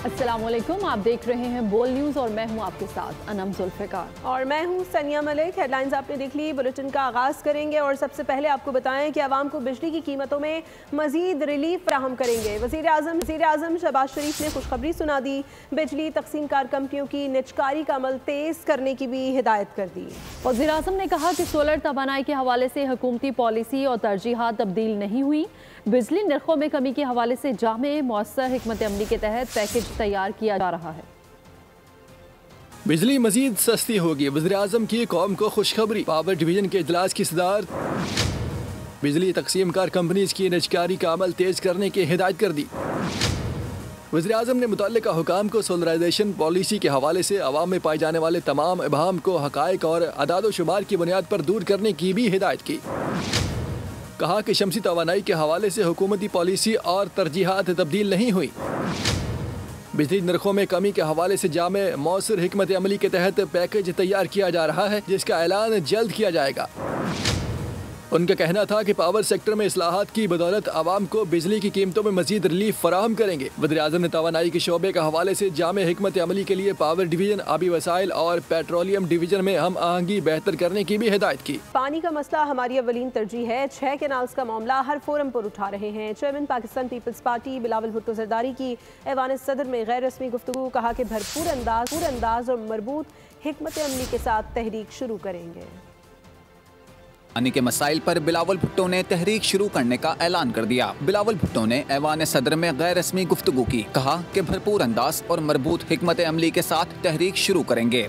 अस्सलामुअलैकुम, आप देख रहे हैं बोल न्यूज़ और मैं हूं आपके साथ अनम जुल्फ़िकार और मैं हूं सनिया मलिक। हेडलाइंस आपने देख ली, बुलेटिन का आगाज़ करेंगे और सबसे पहले आपको बताएं कि आवाम को बिजली की कीमतों में मजीद रिलीफ फराहम करेंगे। वज़ीर आज़म शहबाज शरीफ ने खुशखबरी सुना दी। बिजली तकसीम कार कंपनियों की निजकारी का अमल तेज़ करने की भी हिदायत कर दी। वज़ीर आज़म ने कहा कि सोलर तवानाई के हवाले से हुकूमती पॉलिसी और तरजीहात तब्दील नहीं हुई। बिजली नरखों में कमी के हवाले से जामे मौसर हिकमत अमली के तहत पैकेज तैयार किया जा रहा है। बिजली मजीद सस्ती होगी, वज़ीर आज़म की कौम को खुशखबरी। पावर डिवीजन के इजलास की सदारत। बिजली तकसीम कार कंपनीज की निजकारी का अमल तेज करने की हिदायत कर दी। वज़ीर आज़म ने मुतल्लिका हुकाम को सोलराइजेशन पॉलिसी के हवाले से अवाम में पाए जाने वाले तमाम इबहाम को हक़ाइक़ और अदाद शुमार की बुनियाद पर दूर करने की भी हिदायत की। कहा कि शमसी तवानाई के हवाले से हुकूमती पॉलिसी और तरजीहात तब्दील नहीं हुई। बिजली नरखों में कमी के हवाले से जामे मौसर हिकमत अमली के तहत पैकेज तैयार किया जा रहा है, जिसका ऐलान जल्द किया जाएगा। उनका कहना था कि पावर सेक्टर में इस्लाहात की बदौलत आवाम को बिजली की कीमतों में मजीद रिलीफ फराहम करेंगे। वज़ीर आज़म ने तवानाई के शोबे के हवाले से जामे हिकमत अमली के लिए पावर डिवीजन, आबी वसाइल और पेट्रोलियम डिवीजन में हम आहंगी बेहतर करने की भी हिदायत की। पानी का मसला हमारी अवलीन तरजीह है। 6 कैनाल्स का मामला हर फोरम पर उठा रहे हैं। Chairman Pakistan peoples party Bilawal Bhutto Zardari की ऐवान सदर में गैर रस्मी गुफ्तगू। कहा कि भरपूर अंदाज और मरबूत हिकमत अमली के साथ तहरीक शुरू करेंगे। पानी के मसाइल पर बिलावल भुट्टो ने तहरीक शुरू करने का ऐलान कर दिया। बिलावल भुट्टो ने ऐवान सदर में गैर रस्मी गुफ्तगू की। कहा कि भरपूर अंदाज और मरबूत हिकमत अमली के साथ तहरीक शुरू करेंगे।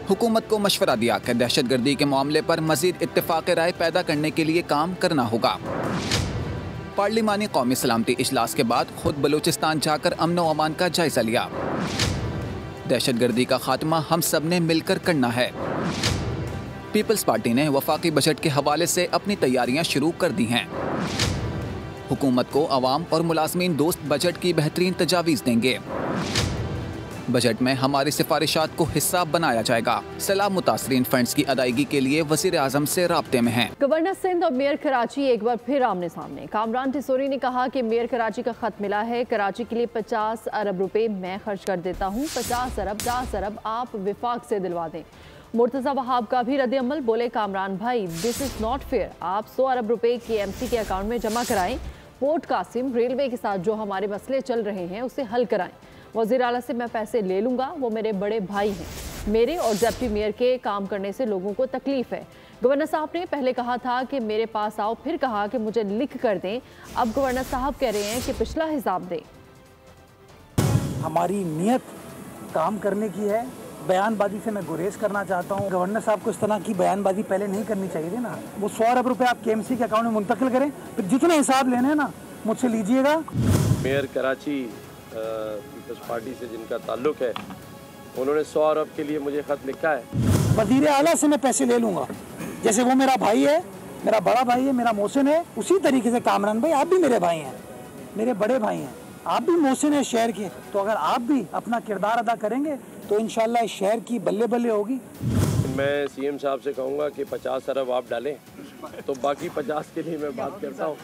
हुकूमत को मशवरा दिया कि दहशतगर्दी के मामले पर मजीद इत्तेफाक राय पैदा करने के लिए काम करना होगा। पार्लिमानी कौमी सलामती इजलास के बाद खुद बलूचिस्तान जाकर अमन व अमान का जायजा लिया। दहशतगर्दी का खात्मा हम सब ने मिलकर करना है। पीपल्स पार्टी ने वफाकी बजट के हवाले से अपनी तैयारियां शुरू कर दी हैं। हुकूमत को अवाम और मुलाजमीन दोस्त बजट की बेहतरीन तजावीज़ देंगे। बजट में हमारी सिफारिशात को हिस्सा बनाया जाएगा। सैलाब मुतासरीन फंड्स की अदायगी के लिए वज़ीर आज़म से राब्ते में हैं। गवर्नर सिंध और मेयर कराची एक बार फिर आमने सामने। कामरान टिसोरी ने कहा कि मेयर कराची का खत मिला है। कराची के लिए 50 अरब रुपए मैं खर्च कर देता हूँ। 50 अरब आप विफाक से दिलवा दें। मुर्तज़ा वहाब का भी रद्द अमल। बोले कामरान भाई, दिस इज़ नॉट फेयर। आप 100 अरब रुपए KMC के अकाउंट में जमा कराएं। पोर्ट कासिम रेलवे के साथ जो हमारे मसले चल रहे हैं उसे हल कराएं। वज़ीर आला से मैं पैसे ले लूँगा, वो मेरे बड़े भाई हैं। मेरे और डिप्टी मेयर के काम करने से लोगों को तकलीफ है। गवर्नर साहब ने पहले कहा था कि मेरे पास आओ, फिर कहा कि मुझे लिख कर दें। अब गवर्नर साहब कह रहे हैं कि पिछला हिसाब दें। हमारी नीयत काम करने की है। बयानबाजी से मैं गुरेज करना चाहता हूँ। गवर्नर साहब को इस तरह की बयानबाजी पहले नहीं करनी चाहिए थी ना। वो 100 अरब रुपए आप KMC के अकाउंट में मुंतकिल करें, फिर जितने हिसाब लेने हैं ना मुझसे लीजिएगा। मेयर कराची पीपल्स पार्टी से जिनका ताल्लुक है, उन्होंने 100 अरब के लिए मुझे खत लिखा है। वज़ीर आला से मैं पैसे ले लूँगा, जैसे वो मेरा भाई है, मेरा बड़ा भाई है, मेरा मोहसिन है, उसी तरीके से कामरान भाई आप भी मेरे भाई हैं, मेरे बड़े भाई हैं, आप भी मोहसिन है शहर के। तो अगर आप भी अपना किरदार अदा करेंगे तो इंशाल्लाह इस शहर की बल्ले बल्ले होगी। मैं CM साहब से कहूँगा कि 50 अरब आप डालें, तो बाकी 50 के लिए मैं बात करता हूँ।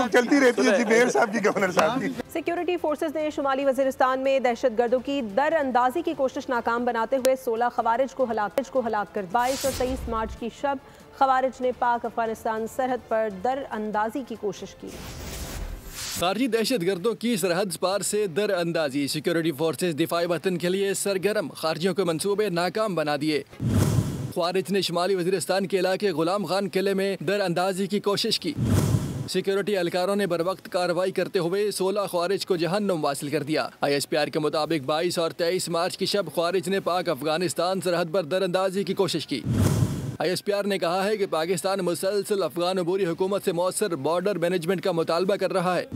चलती रहती है मेयर साहब की, गवर्नर साहब की। सिक्योरिटी फोर्सेस ने शुमाली वजीरिस्तान में दहशतगर्दों की दर अंदाजी की कोशिश नाकाम बनाते हुए 16 खवारिज को हलाक कर 22 और 23 मार्च की शब खवारिज ने पाक अफगानिस्तान सरहद पर दर अंदाजी की कोशिश की। खारजी दहशतगर्दों की सरहद पार से दर अंदाजी। सिक्योरिटी फोर्सेस दिफाई वतन के लिए सरगर्म, खारजियों के मंसूबे नाकाम बना दिए। ख्वारिज ने शुमाली वजीरिस्तान के इलाके गुलाम खान किले में दर अंदाजी की कोशिश की। सिक्योरिटी एहलकारों ने बरवक्त कार्रवाई करते हुए 16 ख्वारिज को जहन्नुम वासिल कर दिया। ISPR के मुताबिक 22 और 23 मार्च की शब ख्वारिज ने पाक अफगानिस्तान सरहद पर दर अंदाजी की कोशिश की। ISPR ने कहा है कि पाकिस्तान मुसलसल अफगान अबूरी हुकूमत से मौसर बॉर्डर मैनेजमेंट का मुतालबा कर रहा है।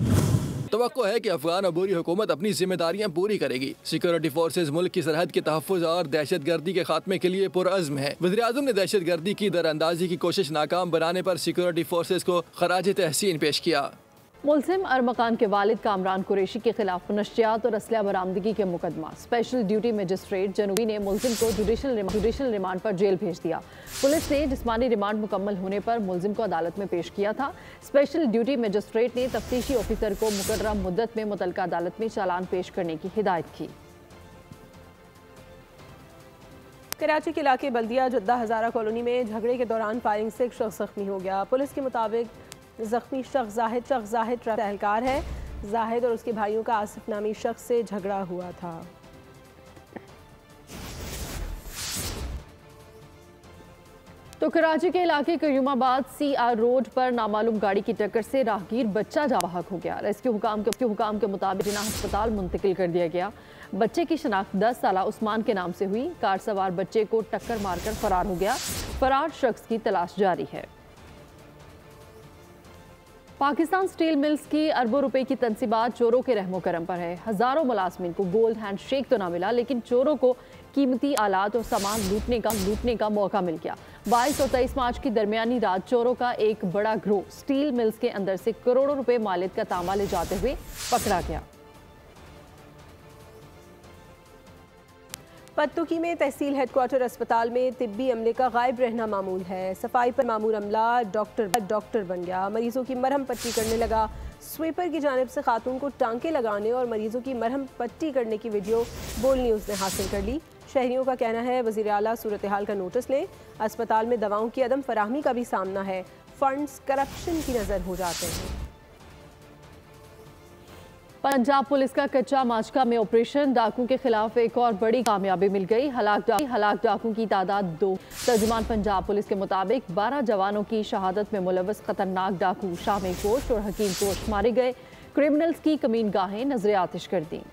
तवक्को है कि अफगान अबूरी हुकूमत अपनी जिम्मेदारियां पूरी करेगी। सिक्योरिटी फोर्सेज मुल्क की सरहद के तहफ़्फ़ुज़ और दहशतगर्दी के खात्मे के लिए पुरअज़्म है। वज़ीर आज़म ने दहशतगर्दी की दर अंदाजी की कोशिश नाकाम बनाने पर सिक्योरिटी फोर्सेज को खराज तहसीन पेश किया। मुलजिम अरमकान के वालिद कामरान कुरैशी के खिलाफ नशियात और असलहा बरामदगी के मुकदमा। स्पेशल ड्यूटी मजिस्ट्रेट जनूबी ने मुलजिम को जुडिशल रिमांड पर जेल भेज दिया। पुलिस ने जिस्मानी रिमांड मुकम्मल होने पर मुलजिम को अदालत में पेश किया था। स्पेशल ड्यूटी मजिस्ट्रेट ने तफ्तीशी ऑफिसर को मुकर्रर मुद्दत में मुतल्लिका अदालत में चालान पेश करने की हिदायत की। कराची के इलाके बल्दिया जद्दा हज़ारा कॉलोनी में झगड़े के दौरान फायरिंग से एक शख्स जख्मी हो गया। पुलिस के मुताबिक जख्मी शख्स जाहिद एहलकार है। जाहिद और उसके भाइयों का आसिफ नामी शख्स से झगड़ा हुआ था। तो कराची के इलाके कयूमाबाद CR रोड पर नामालूम गाड़ी की टक्कर से राहगीर बच्चा जाँ बहक हो गया। रेस्क्यू हुकाम के मुताबिक जिना अस्पताल मुंतकिल कर दिया गया। बच्चे की शनाख्त 10 साला उस्मान के नाम से हुई। कार सवार बच्चे को टक्कर मारकर फरार हो गया। फरार शख्स की तलाश जारी है। पाकिस्तान स्टील मिल्स की अरबों रुपए की तनसीबात चोरों के रहमो करम पर है। हजारों मुलाजमीन को गोल्ड हैंड शेक तो ना मिला, लेकिन चोरों को कीमती आलात और सामान लूटने का मौका मिल गया। 22 और 23 मार्च की दरमियानी रात चोरों का एक बड़ा ग्रोह स्टील मिल्स के अंदर से करोड़ों रुपए मालियत का तांबा ले जाते हुए पकड़ा गया। पत्तुकी में तहसील हेडक्वार्टर अस्पताल में तिब्बी अमले का गायब रहना मामूल है। सफाई पर मामूर अमला डॉक्टर बन गया। मरीजों की मरहम पट्टी करने लगा। स्वीपर की जानिब से खातून को टांके लगाने और मरीजों की मरहम पट्टी करने की वीडियो बोल न्यूज़ ने हासिल कर ली। शहरियों का कहना है वज़ीर आला सूरत हाल का नोटिस लें। अस्पताल में दवाओं की अदम फराहमी का भी सामना है। फंड्स करप्शन की नज़र हो जाते हैं। पंजाब पुलिस का कच्चा माचका में ऑपरेशन डाकू के खिलाफ एक और बड़ी कामयाबी मिल गई। हलाक डाकू की तादाद 2। तर्जुमान पंजाब पुलिस के मुताबिक 12 जवानों की शहादत में मुलव्वस खतरनाक डाकू शामी कोश और हकीम कोश मारे गए। क्रिमिनल्स की कमीन गाहें नजर आतिश कर दी।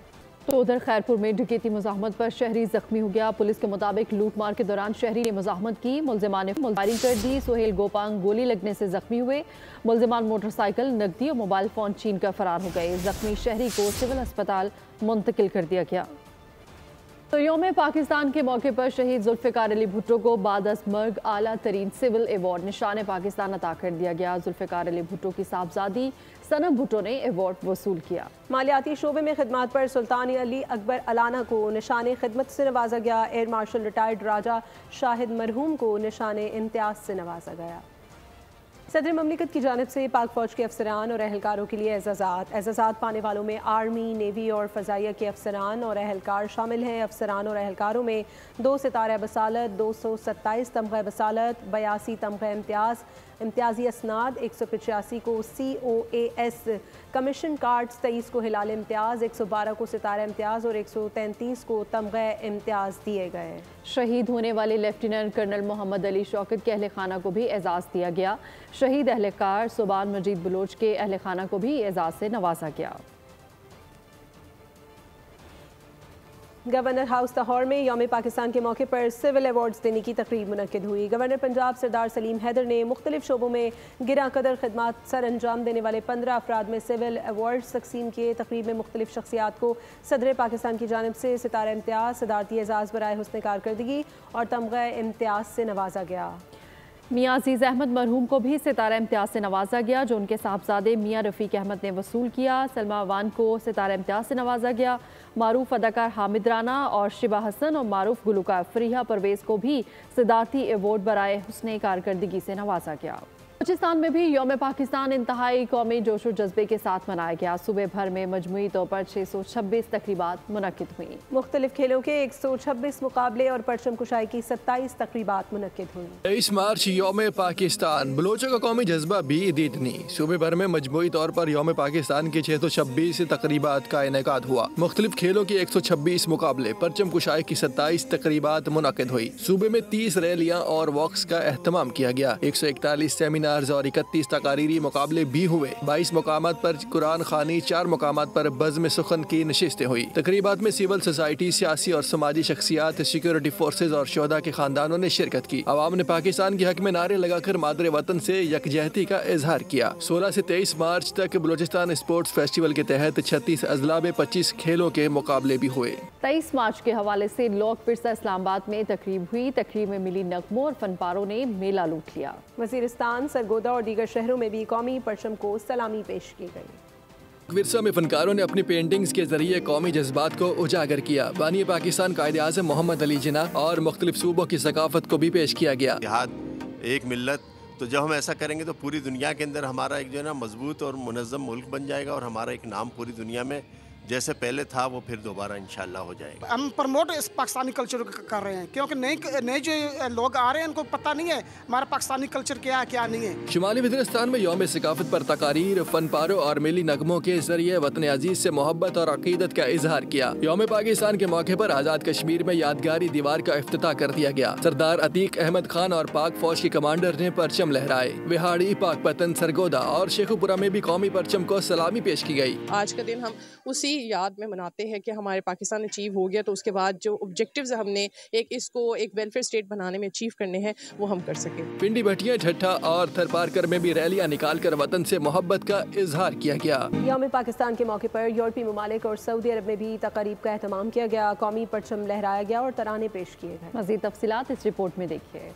तो उधर खैरपुर में डकैती मुजाहमत पर शहरी जख्मी हो गया। पुलिस के मुताबिक लूटमार के दौरान शहरी ने मुजाहमत की। मुलजिमान ने फायरिंग कर दी। सुहेल गोपांग गोली लगने से जख्मी हुए। मुलजिमान मोटरसाइकिल, नकदी और मोबाइल फोन छीन कर फरार हो गए। जख्मी शहरी को सिविल अस्पताल मुंतकिल कर दिया गया। तो यौम पाकिस्तान के मौके पर शहीद जुल्फ़िकार अली भुट्टो को बाद मर्ग आला तरीन सिविल एवार्ड निशान पाकिस्तान अता कर दिया गया। जुल्फ़िकार अली भुट्टो की साहबजादी सनम भुट्टो ने एवार्ड वसूल किया। मालियाती शोबे में खिदमत पर सुल्तान अली अकबर अलाना को निशान खिदमत से नवाजा गया। एयर मार्शल रिटायर्ड राजा शाहिद मरहूम को निशान इम्तियाज से नवाजा गया। सदर ममलिकत की जानिब से पाक फ़ौज के अफसरान और अहलकारों के लिए एजाज़ात पाने वालों में आर्मी, नेवी और फ़ज़ाइया के अफसरान और अहलकार शामिल हैं। अफसरान और अहलकारों में 2 सितारा बसालत, 227 तमग़ा बसालत, 82 तमग़ा इम्तियाजी असनाद, 185 को COAS कमीशन कार्ड्स, 23 को हिलाल इम्तियाज़, 112 को सितारा इम्तियाज़ और 133 को तमग़ा इम्तियाज़ दिए गए। शहीद होने वाले लेफ्टिनेंट कर्नल मोहम्मद अली शौकत के अहल खाना को भी एजाज़ दिया गया। शहीद अहलकार सुबान मजीद बलोच के अहल खाना को भी एजाज़ से नवाजा गया। गवर्नर हाउस लाहौर में यौम पाकिस्तान के मौके पर सिविल अवार्ड्स देने की तकरीब मुनक्किद हुई। गवर्नर पंजाब सरदार सलीम हैदर ने मुख्तलिफ शोबों में गिरा कदर खिदमत सर अंजाम देने वाले 15 अफराद में सिविल अवार्ड्स तकसीम किए। तकरीब में मुख्तलिफ शख्सियात को सदर पाकिस्तान की जानिब से सितारा इम्तियाज़, सदारती एजाज़ बराए हुस्न कारकर्दगी और तमग़ा इम्तियाज़ से नवाजा गया। मियाँ अजीज़ अहमद मरहूम को भी सितारा इम्तियाज़ से नवाजा गया, जो उनके साहबजादे मियाँ रफ़ीक अहमद ने वसूल किया। सलमा अवान को सितारा इम्तियाज़ से नवाजा गया। मारूफ अदाकार हामिद राना और शिबा हसन और मारूफ गुलूकार फरीहा परवेज़ को भी सदारती अवार्ड बराए हुस्न कारकर्दगी से नवाजा गया। बलूचिस्तान में भी यौम पाकिस्तान इंतहाई कौमी जोशो जज्बे के साथ मनाया गया। सुबह भर में मजमूई तौर पर 626 तकरीबात मुनक्किद हुई। मुख्तलिफ खेलों के 126 मुकाबले और परचम कुशाई की 27 तकरीबात मुनक्किद हुई। 23 मार्च यौम पाकिस्तान, बलोचों का कौमी जज्बा भी दीदनी। सुबह भर में मजमूई तौर पर यौम पाकिस्तान की 626 तकरीबात का इनेकाद हुआ। मुख्तलिफ खेलों के 126 मुकाबले, परचम कुशाई की 27 तकरीबात मुनक्किद हुई। सूबे में 30 रैलियाँ और वॉक्स का एहतमाम किया गया। 141 सेमिनार्स और 31 तकारीरी मुकाबले भी हुए। 22 मुकामात पर कुरान खानी, 4 मुकामात पर बज़्म सुखन की नशिस्तें हुई। तकरीबात में सिविल सोसाइटी, सियासी और समाजी शख्सियात, सिक्योरिटी फोर्सेज और शोहदा के खानदानों ने शिरकत की। अवाम ने पाकिस्तान के हक में नारे लगाकर मादरे वतन से यकजहती का इजहार किया। 16 से 23 मार्च तक बलूचिस्तान स्पोर्ट्स फेस्टिवल के तहत 36 अजला में 25 खेलों के मुकाबले भी हुए। 23 मार्च के हवाले से लोक पिरसा इस्लामाबाद में तकरीब हुई। तकरीब में मिली नगमों और फनपारों ने मेला लूट लिया। वजीरिस्तान सरगोदा और दीगर शहरों में भी कौमी परचम को सलामी पेश की गई। विरसा में फनकारों ने अपनी पेंटिंग्स के जरिए कौमी जज्बात को उजागर किया। बानी पाकिस्तान कायदे आज़म मोहम्मद अली जिन्ना और मुख्तलिफ सूबों की सकाफत को भी पेश किया गया। एक मिल्लत, तो जब हम ऐसा करेंगे तो पूरी दुनिया के अंदर हमारा एक जो है ना मजबूत और मुनज़्ज़म मुल्क बन जाएगा और हमारा एक नाम पूरी दुनिया में जैसे पहले था वो फिर दोबारा इंशाल्लाह हो जाएगा। हम प्रमोट इस पाकिस्तानी कल्चर कर रहे हैं क्योंकि नए जो लोग आ रहे हैं उनको पता नहीं है हमारा पाकिस्तानी कल्चर क्या है क्या नहीं है। शुमाली वज़ीरिस्तान में यौम सकाफत पर तकारीर, फन पारों और मिली नगमों के जरिए वतन अजीज से मोहब्बत और अकीदत का इजहार किया। यौम पाकिस्तान के मौके पर आज़ाद कश्मीर में यादगारी दीवार का इफ्तिताह कर दिया गया। सरदार अतीक अहमद खान और पाक फौज के कमांडर ने परचम लहराए। विहाड़ी, पाकपतन, सरगोदा और शेखुपुरा में भी कौमी परचम को सलामी पेश की गई। आज का दिन हम उसी याद में मनाते हैं कि हमारे पाकिस्तान अचीव हो गया, तो उसके बाद जो ऑब्जेक्टिव्स हमने इसको एक वेलफेयर स्टेट बनाने में अचीव करने हैं वो हम कर सके। पिंडी भटिया, ठट्ठा और थरपारकर में भी रैलियां निकालकर वतन से मोहब्बत का इजहार किया गया। यौम पाकिस्तान के मौके पर यूरोपीय ममालिक और सऊदी अरब में भी तकारीब का एहतमाम किया गया। कौमी परचम लहराया गया और तराने पेश किए गए। मज़ीद तफसीलात इस रिपोर्ट में देखिए।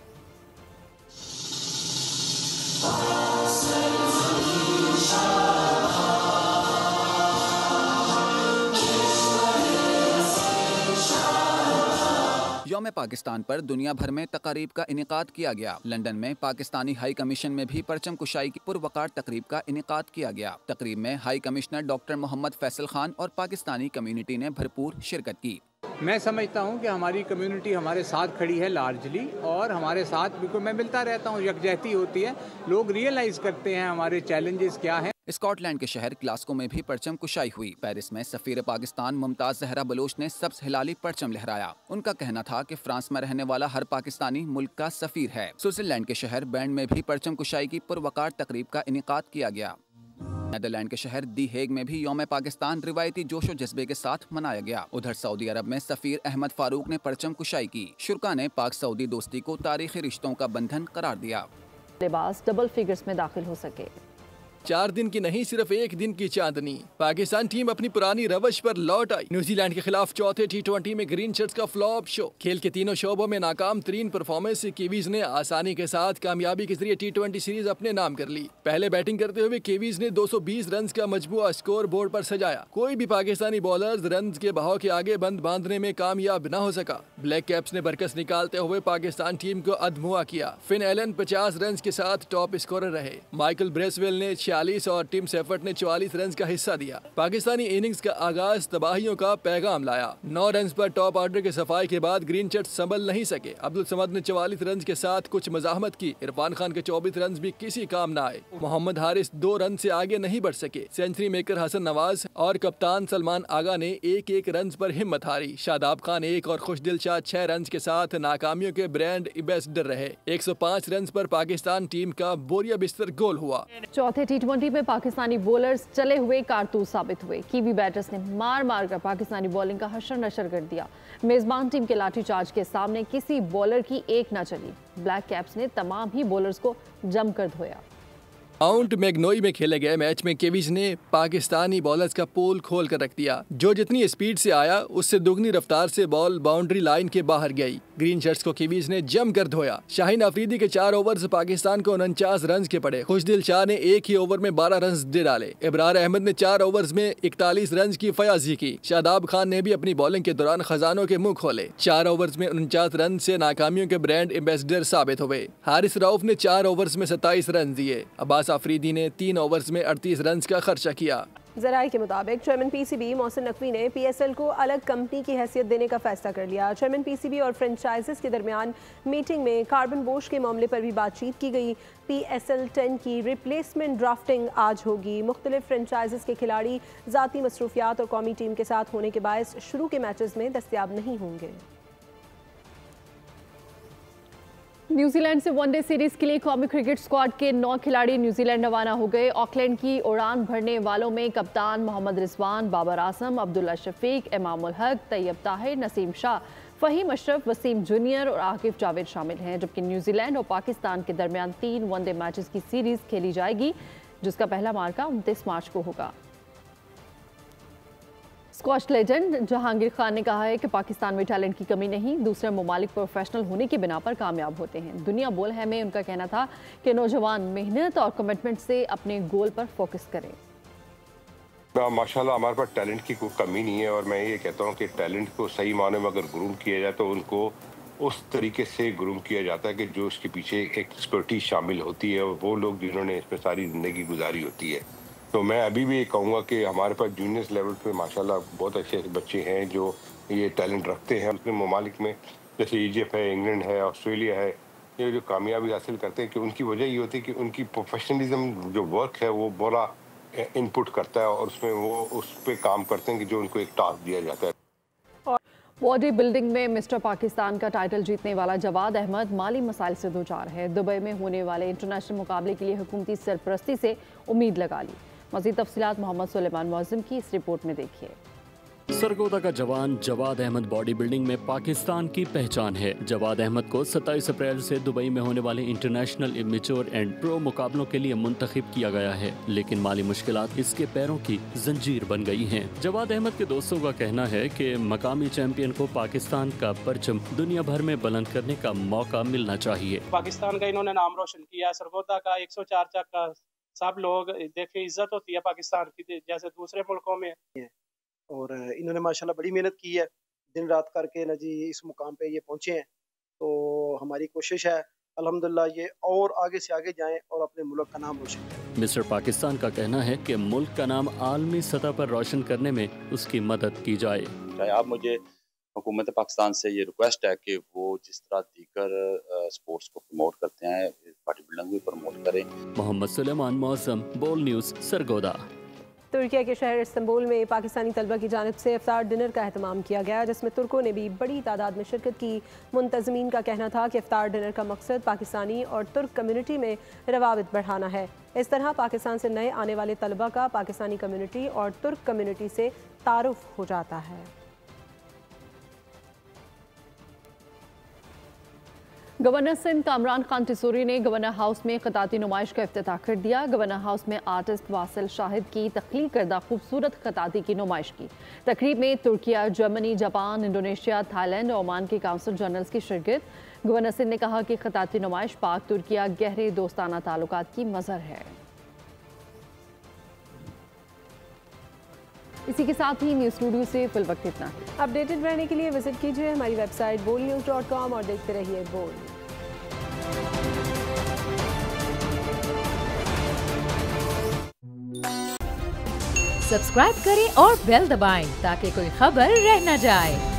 यौम पाकिस्तान पर दुनिया भर में तकारीब का इनेकाद किया गया। लंदन में पाकिस्तानी हाई कमीशन में भी परचम कुशाई की पुरवकार तकरीब का इनेकाद किया गया। तकरीब में high commissioner doctor Mohammad Faisal Khan और पाकिस्तानी कम्युनिटी ने भरपूर शिरकत की। मैं समझता हूँ कि हमारी कम्युनिटी हमारे साथ खड़ी है लार्जली, और हमारे साथ बिल्कुल मैं मिलता रहता हूँ, यकजहती होती है, लोग रियलाइज करते हैं हमारे चैलेंजेस क्या हैं। स्कॉटलैंड के शहर ग्लासगो में भी परचम कुशाई हुई। पेरिस में सफीर पाकिस्तान मुमताज जहरा बलोच ने सब्ज हिलाली परचम लहराया। उनका कहना था कि फ्रांस में रहने वाला हर पाकिस्तानी मुल्क का सफीर है। स्विट्जरलैंड के शहर बैंड में भी परचम कुशाई की पुरवकार तकरीब का इनेकाद किया गया। नेदरलैंड के शहर दी हेग में भी यौम पाकिस्तान रिवायती जोशो जज्बे के साथ मनाया गया। उधर सऊदी अरब में सफीर अहमद फारूक ने परचम कुशाई की। शुरा ने पाक सऊदी दोस्ती को तारीखी रिश्तों का बंधन करार दिया। लिबास डबल फिगर्स में दाखिल हो सके। 4 दिन की नहीं, सिर्फ 1 दिन की चांदनी। पाकिस्तान टीम अपनी पुरानी रवश पर लौट आई। न्यूजीलैंड के खिलाफ चौथे T20 में ग्रीन शर्ट्स का फ्लॉप शो। खेल के तीनों शोबों में नाकाम तरीन परफॉर्मेंस से कीवीज ने आसानी के साथ कामयाबी के जरिए T20 सीरीज अपने नाम कर ली। पहले बैटिंग करते हुए कीवीज ने 220 रन का मजबूआ स्कोर बोर्ड पर सजाया। कोई भी पाकिस्तानी बॉलर्स रन के बहाव के आगे बंद बांधने में कामयाब न हो सका। ब्लैक कैप्स ने बरकस निकालते हुए पाकिस्तान टीम को अधमुआ किया। फिन एलन 50 रन के साथ टॉप स्कोरर रहे। माइकल ब्रेसवेल ने 46 और टिम सेफर्ट ने 44 रन का हिस्सा दिया। पाकिस्तानी इनिंग्स का आगाज तबाहियों का पैगाम लाया। 9 रन पर टॉप ऑर्डर के सफाई के बाद ग्रीन शर्ट्स संभल नहीं सके। अब्दुल समद ने 44 रन के साथ कुछ मजाहमत की। इरफान खान के 24 रन भी किसी काम न आए। मोहम्मद हारिस 2 रन से आगे नहीं बढ़ सके। सेंचुरी मेकर हसन नवाज और कप्तान सलमान आगा ने 1-1 रन पर हिम्मत हारी। शादाब खान 1 और खुशदिल शाह 6 रन के साथ नाकामियों के ब्रांड एम्बेसडर रहे। 105 रन पर पाकिस्तान टीम का बोरिया बिस्तर गोल हुआ। चौथे T20 में पाकिस्तानी बॉलर्स चले हुए कारतूस साबित हुए। कीवी बैटर्स ने मार मार कर पाकिस्तानी बॉलिंग का हशर नशर कर दिया। मेजबान टीम के लाठीचार्ज के सामने किसी बॉलर की एक न चली। ब्लैक कैप्स ने तमाम ही बॉलर्स को जमकर धोया। माउंट मैग्नोई में खेले गए मैच में केवीज ने पाकिस्तानी बॉलर्स का पोल खोल कर रख दिया। जो जितनी स्पीड से आया उससे दुगनी रफ्तार से बॉल बाउंड्री लाइन के बाहर गई। ग्रीन शर्ट्स को केवीज ने जम कर धोया। शाहीन अफरीदी के 4 ओवर पाकिस्तान को 49 रन के पड़े। खुशदिल शाह ने एक ही ओवर में 12 रन दे डाले। इब्रार अहमद ने 4 ओवर में 41 रन की फयाजी की। शादाब खान ने भी अपनी बॉलिंग के दौरान खजानों के मुंह खोले। 4 ओवर में 49 रन से नाकामियों के ब्रांड एम्बेसडर साबित हुए। हारिस रऊफ ने 4 ओवर में 27 रन दिए। अब्बास अफरीदी ने 3 ओवर्स में 38 रन का खर्चा किया। ज़राए के मुताबिक चेयरमैन PCB मोहसिन नकवी ने PSL को अलग कंपनी की हैसियत देने का फैसला कर लिया। चेयरमैन PCB और फ्रेंचाइजेस के दरमियान मीटिंग में कार्बन बोश के मामले पर भी बातचीत की गई। PSL 10 की रिप्लेसमेंट ड्राफ्टिंग आज होगी। मुख्तलिफ फ्रेंचाइजेस के खिलाड़ी ज़ाती मसरूफियात और कौमी टीम के साथ होने के बायस शुरू के मैचेस में दस्तयाब नहीं होंगे। न्यूजीलैंड से वनडे सीरीज के लिए कौमी क्रिकेट स्क्वाड के 9 खिलाड़ी न्यूजीलैंड रवाना हो गए। ऑकलैंड की उड़ान भरने वालों में कप्तान मोहम्मद रिजवान, बाबर आजम, अब्दुल्ला शफीक, इमामुल हक, तैयब ताहिर, नसीम शाह, फ़हीम अशरफ, वसीम जूनियर और आकिफ जावेद शामिल हैं। जबकि न्यूजीलैंड और पाकिस्तान के दरमियान 3 वनडे मैचेस की सीरीज खेली जाएगी, जिसका पहला मार्का 29 मार्च को होगा। स्क्वॉश लेजेंड जहांगीर खान ने कहा है कि पाकिस्तान में टैलेंट की कमी नहीं, दूसरे ममालिक प्रोफेशनल होने की बिना पर कामयाब होते हैं। दुनिया बोल है में उनका कहना था कि नौजवान मेहनत और कमिटमेंट से अपने गोल पर फोकस करें। माशाल्लाह हमारे पास टैलेंट की कोई कमी नहीं है और मैं ये कहता हूँ कि टैलेंट को सही मायने में अगर ग्रूम किया जाए तो उनको उस तरीके से ग्रूम किया जाता है कि जो उसके पीछे एक एक्सपर्टीज शामिल होती है और वो लोग जिन्होंने इसमें सारी ज़िंदगी गुजारी होती है। तो मैं अभी भी ये कहूँगा कि हमारे पास जूनियर्स लेवल पे माशाल्लाह बहुत अच्छे बच्चे हैं जो ये टैलेंट रखते हैं। दूसरे ममालिक में जैसे इजिप्ट है, इंग्लैंड है, ऑस्ट्रेलिया है, ये जो कामयाबी हासिल करते हैं कि उनकी वजह ये होती है कि उनकी प्रोफेशनलिज्म जो वर्क है वो बड़ा इनपुट करता है और उसमें वो उस पर काम करते हैं कि जो उनको एक टास्क दिया जाता है। बॉडी बिल्डिंग में मिस्टर पाकिस्तान का टाइटल जीतने वाला जवाद अहमद माली मसाइल से दो चार है। दुबई में होने वाले इंटरनेशनल मुकाबले के लिए हुकूमती सरपरस्ती से उम्मीद लगा ली। मज़ीद तफसीलात मोहम्मद सुलेमान मौज़िम की इस रिपोर्ट में देखिए। सरगोदा का जवान जवाद अहमद बॉडी बिल्डिंग में पाकिस्तान की पहचान है। जवाद अहमद को 27 अप्रैल से दुबई में होने वाले इंटरनेशनल इमेच्योर एंड प्रो मुकाबलों के लिए मुंतखब किया गया है, लेकिन माली मुश्किलात इसके पैरों की जंजीर बन गई हैं। जवाद अहमद के दोस्तों का कहना है कि मकामी चैंपियन को पाकिस्तान का परचम दुनिया भर में बुलंद करने का मौका मिलना चाहिए। पाकिस्तान का इन्होंने नाम रोशन किया। सरगोदा का 104 चक का सब लोग देखे, इज्जत होती है पाकिस्तान की जैसे दूसरे मुल्कों में। और इन्होंने माशाल्लाह बड़ी मेहनत की है, दिन रात करके ना जी इस मुकाम पे ये पहुंचे हैं। तो हमारी कोशिश है अल्हम्दुलिल्लाह ये और आगे से आगे जाएं और अपने मुल्क का नाम रोशन करें। मिस्टर पाकिस्तान का कहना है कि मुल्क का नाम आलमी सतह पर रोशन करने में उसकी मदद की जाए। आप मुझे हुकूमत पाकिस्तान से ये रिक्वेस्ट है कि वो जिस तरह दीगर स्पोर्ट्स को प्रमोट करते हैं, बॉडी बिल्डिंग भी प्रमोट करें। मोहम्मद सुलेमान मौसम, बोल न्यूज़, सरगोदा। तुर्किया के शहर इस्तांबुल में पाकिस्तानी तलबा की जानिब से इफ्तार डिनर का एहतमाम किया गया, जिसमें तुर्कों ने भी बड़ी तादाद में शिरकत की। मुंतज़मीन का कहना था कि इफ्तार डिनर का मकसद पाकिस्तानी और तुर्क कम्युनिटी में रवाबित बढ़ाना है। इस तरह पाकिस्तान से नए आने वाले तलबा का पाकिस्तानी कम्युनिटी और तुर्क कम्युनिटी से तारुफ हो जाता है। गवर्नर सिंध कामरान खान टिसोरी ने गवर्नर हाउस में खताती नुमाइश का इफ्तिताह कर दिया। गवर्नर हाउस में आर्टिस्ट वासिल शाहिद की तख्लीक करदा खूबसूरत खताती की नुमाइश की। तकरीब में Türkiye, Germany, Japan, Indonesia, Thailand और ओमान के काउंसिल जनरल्स की शिरकत। गवर्नर सिंध ने कहा कि खताती नुमाइश पाक तुर्किया गहरे दोस्ताना ताल्लुकात की मज़हर है। इसी के साथ ही न्यूज़ स्टूडियो से फिल वक्त इतना ही। अपडेटेड रहने के लिए विजिट कीजिए हमारी वेबसाइट bolnews.com और देखते रहिए बोल। सब्सक्राइब करें और बेल दबाएं ताकि कोई खबर रह न जाए।